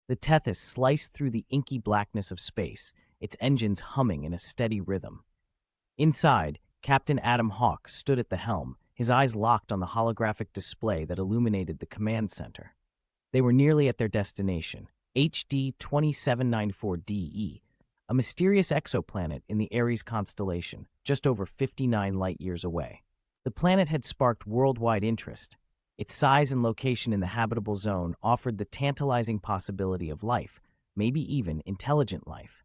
The Tethys sliced through the inky blackness of space, its engines humming in a steady rhythm. Inside, Captain Adam Hawke stood at the helm, his eyes locked on the holographic display that illuminated the command center. They were nearly at their destination, HD 2794DE, a mysterious exoplanet in the Aries constellation, just over 59 light-years away. The planet had sparked worldwide interest. Its size and location in the habitable zone offered the tantalizing possibility of life, maybe even intelligent life.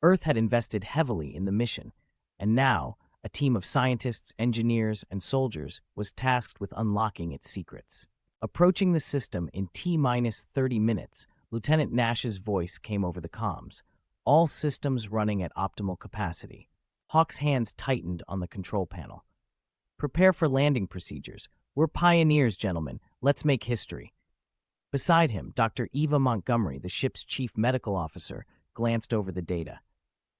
Earth had invested heavily in the mission, and now a team of scientists, engineers, and soldiers was tasked with unlocking its secrets. Approaching the system in T-minus 30 minutes, Lieutenant Nash's voice came over the comms. All systems running at optimal capacity. Hawke's hands tightened on the control panel. Prepare for landing procedures. We're pioneers, gentlemen. Let's make history. Beside him, Dr. Eva Montgomery, the ship's chief medical officer, glanced over the data.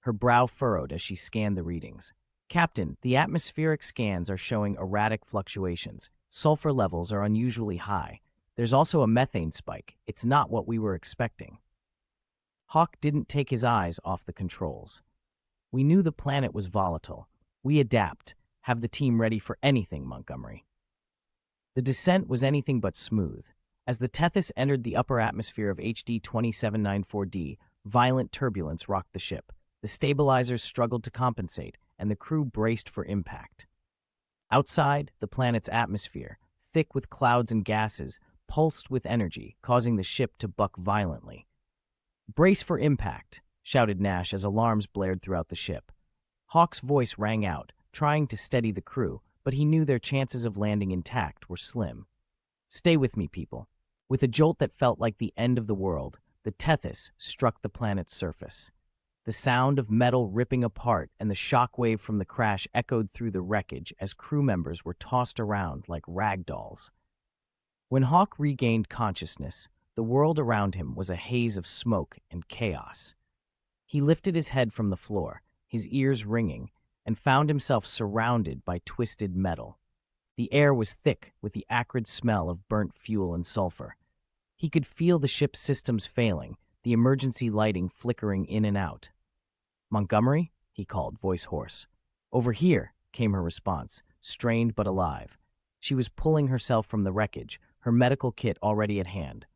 Her brow furrowed as she scanned the readings. Captain, the atmospheric scans are showing erratic fluctuations. Sulfur levels are unusually high. There's also a methane spike. It's not what we were expecting. Hawke didn't take his eyes off the controls. We knew the planet was volatile. We adapt. Have the team ready for anything, Montgomery. The descent was anything but smooth. As the Tethys entered the upper atmosphere of HD 2794D, violent turbulence rocked the ship. The stabilizers struggled to compensate, and the crew braced for impact. Outside, the planet's atmosphere, thick with clouds and gases, pulsed with energy, causing the ship to buck violently. "Brace for impact," shouted Nash as alarms blared throughout the ship. Hawke's voice rang out, trying to steady the crew, but he knew their chances of landing intact were slim. "Stay with me, people." With a jolt that felt like the end of the world, the Tethys struck the planet's surface. The sound of metal ripping apart and the shock wave from the crash echoed through the wreckage as crew members were tossed around like rag dolls. When Hawke regained consciousness, the world around him was a haze of smoke and chaos. He lifted his head from the floor, his ears ringing, and found himself surrounded by twisted metal. The air was thick with the acrid smell of burnt fuel and sulfur. He could feel the ship's systems failing, the emergency lighting flickering in and out. "Montgomery?" he called, voice hoarse. "Over here," came her response, strained but alive. She was pulling herself from the wreckage, her medical kit already at hand.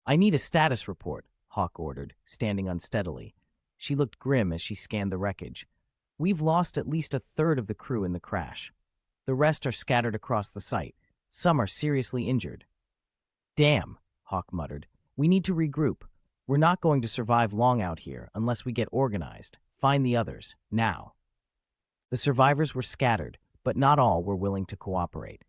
"I need a status report," Hawke ordered, standing unsteadily. She looked grim as she scanned the wreckage. "We've lost at least a third of the crew in the crash. The rest are scattered across the site. Some are seriously injured." "Damn," Hawke muttered. "We need to regroup. We're not going to survive long out here unless we get organized. Find the others, now." The survivors were scattered, but not all were willing to cooperate.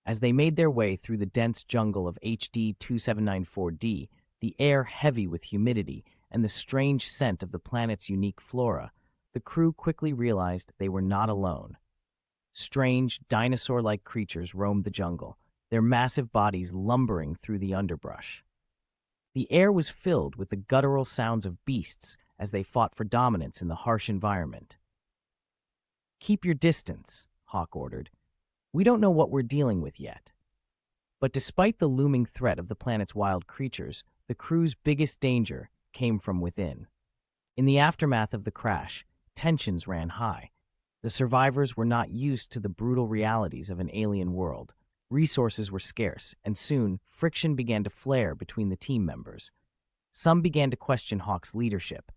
As they made their way through the dense jungle of HD 2794D, the air heavy with humidity and the strange scent of the planet's unique flora, the crew quickly realized they were not alone. Strange, dinosaur-like creatures roamed the jungle, their massive bodies lumbering through the underbrush. The air was filled with the guttural sounds of beasts as they fought for dominance in the harsh environment. "Keep your distance," Hawke ordered. "We don't know what we're dealing with yet." But despite the looming threat of the planet's wild creatures, the crew's biggest danger came from within. In the aftermath of the crash, tensions ran high. The survivors were not used to the brutal realities of an alien world. Resources were scarce, and soon, friction began to flare between the team members. Some began to question Hawke's leadership.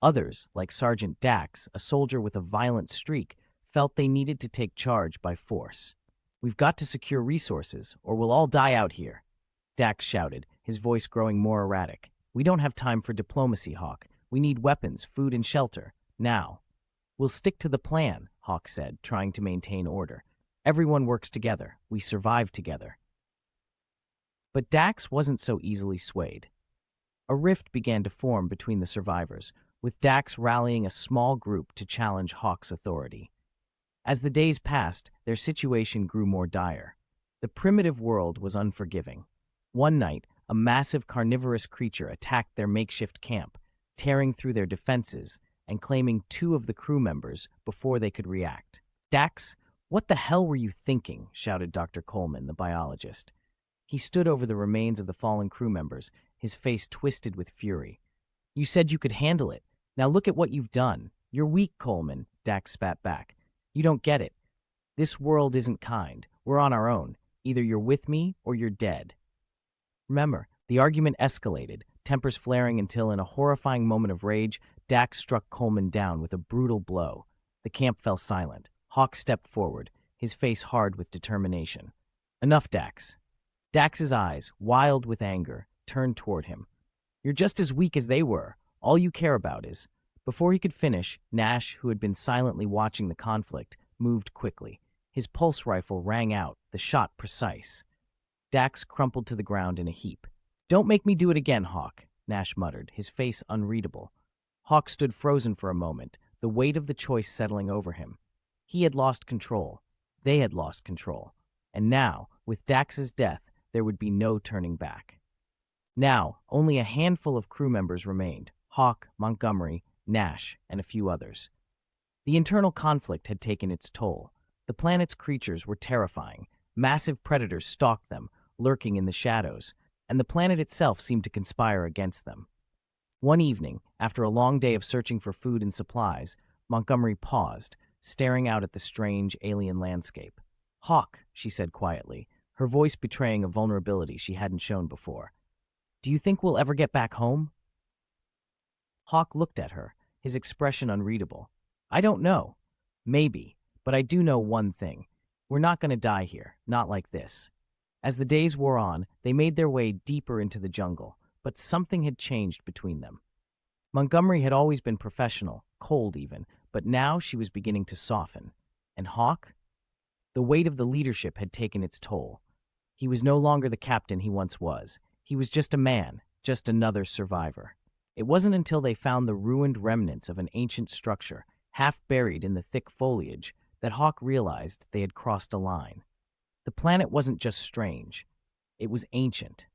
Others, like Sergeant Dax, a soldier with a violent streak, felt they needed to take charge by force. "We've got to secure resources, or we'll all die out here," Dax shouted, his voice growing more erratic. "We don't have time for diplomacy, Hawke. We need weapons, food, and shelter, now." "We'll stick to the plan," Hawke said, trying to maintain order. "Everyone works together. We survive together." But Dax wasn't so easily swayed. A rift began to form between the survivors, with Dax rallying a small group to challenge Hawke's authority. As the days passed, their situation grew more dire. The primitive world was unforgiving. One night, a massive carnivorous creature attacked their makeshift camp, tearing through their defenses and claiming 2 of the crew members before they could react. "Dax, what the hell were you thinking?" shouted Dr. Coleman, the biologist. He stood over the remains of the fallen crew members, his face twisted with fury. "You said you could handle it. Now look at what you've done. You're weak, Coleman," Dax spat back. "You don't get it. This world isn't kind. We're on our own. Either you're with me or you're dead." Remember, the argument escalated, tempers flaring until, in a horrifying moment of rage, Dax struck Coleman down with a brutal blow. The camp fell silent. Hawke stepped forward, his face hard with determination. "Enough, Dax." Dax's eyes, wild with anger, turned toward him. "You're just as weak as they were. All you care about is—" Before he could finish, Nash, who had been silently watching the conflict, moved quickly. His pulse rifle rang out, the shot precise. Dax crumpled to the ground in a heap. "Don't make me do it again, Hawke," Nash muttered, his face unreadable. Hawke stood frozen for a moment, the weight of the choice settling over him. He had lost control. They had lost control. And now, with Dax's death, there would be no turning back. Now, only a handful of crew members remained: Hawke, Montgomery, Nash, and a few others. The internal conflict had taken its toll. The planet's creatures were terrifying. Massive predators stalked them, lurking in the shadows, and the planet itself seemed to conspire against them. One evening, after a long day of searching for food and supplies, Montgomery paused, staring out at the strange alien landscape. "Hawke," she said quietly, her voice betraying a vulnerability she hadn't shown before. "Do you think we'll ever get back home?" Hawke looked at her, his expression unreadable. "I don't know. Maybe, but I do know one thing. We're not going to die here, not like this." As the days wore on, they made their way deeper into the jungle, but something had changed between them. Montgomery had always been professional, cold even, but now she was beginning to soften. And Hawke? The weight of the leadership had taken its toll. He was no longer the captain he once was. He was just a man, just another survivor. It wasn't until they found the ruined remnants of an ancient structure, half buried in the thick foliage, that Hawke realized they had crossed a line. The planet wasn't just strange. It was ancient,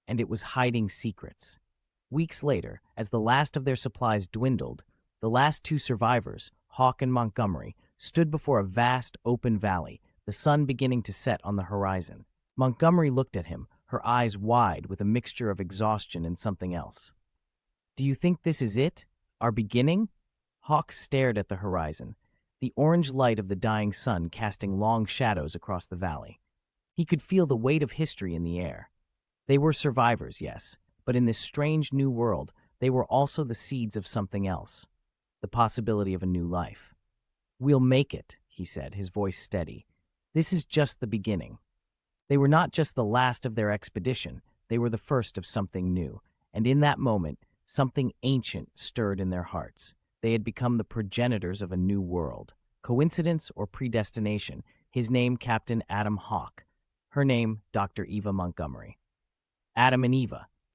and it was hiding secrets. Weeks later, as the last of their supplies dwindled, the last two survivors, Hawke and Montgomery, stood before a vast, open valley, the sun beginning to set on the horizon. Montgomery looked at him, her eyes wide with a mixture of exhaustion and something else. "Do you think this is it? Our beginning?" Hawke stared at the horizon, the orange light of the dying sun casting long shadows across the valley. He could feel the weight of history in the air. They were survivors, yes, but in this strange new world, they were also the seeds of something else, the possibility of a new life. "We'll make it," he said, his voice steady. "This is just the beginning." They were not just the last of their expedition, they were the first of something new, and in that moment, something ancient stirred in their hearts. They had become the progenitors of a new world. Coincidence or predestination? His name, Captain Adam Hawke. Her name, Dr. Eva Montgomery. Adam and Eva,